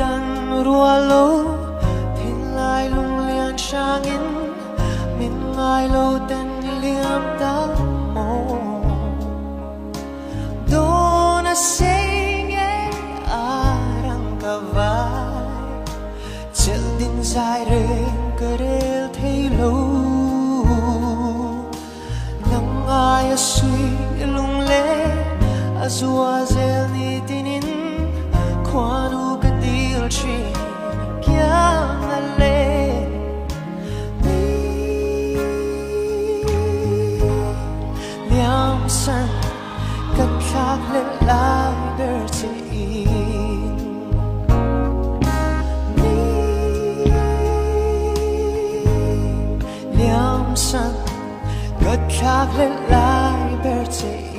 dan rualo Tin lai lung lian shangin Min ngai lo ten liam ta mo Dona senge arang kavai Chel din zai reng karel thei lo Nang ai sui lung le Azua zel ni tinin Kwanu kadil chin Kyang ale Liam san Kakak le lai bertiin Liam san Kakak le lai bertiin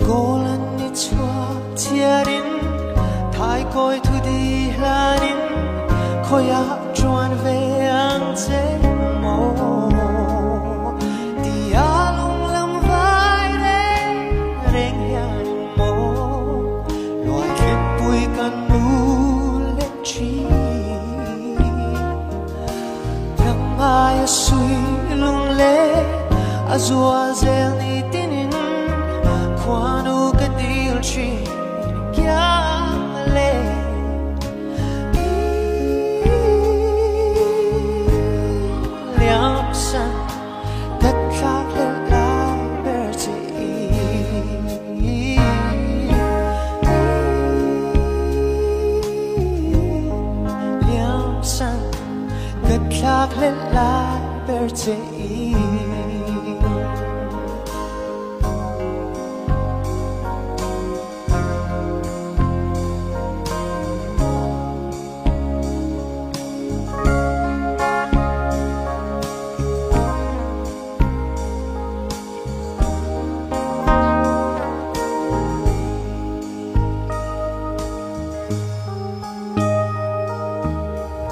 Golan ni chua tiarin Thai koi thu di hlanin Khoya chuan ve ang che mo Di alung lam vai re Reng yan mo Loi kep pui kan mu le chi Nang ai sui lung le Azua zel ni tinin Kwanu kadil chin Kyang ale Liam san Kakak le lai bertiin Liam san Kakak le lai bertiin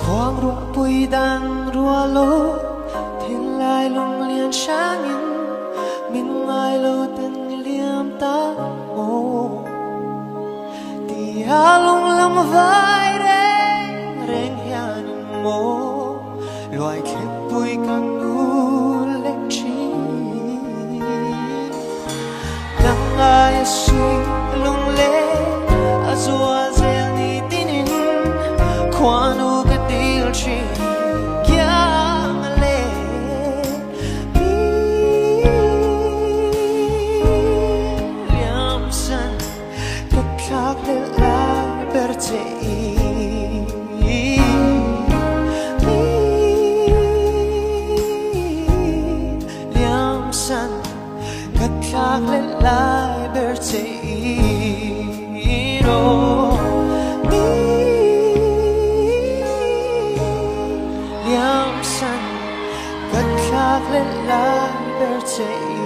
Quang rua pui dan rua lo Thiên lai lung lian shangin Min ngai lo ten liam ta mo Ti alung lam vai reng reng hian mo Loài khép pui kan nu lek chi Nang ai sui lung le Azua zel ni tinin Kwanu kadil chin Kyang ale Liam san Kakak le lai bertiin Liam san Kakak le lai bertiin Oh Liam san Kakak le lai bertiin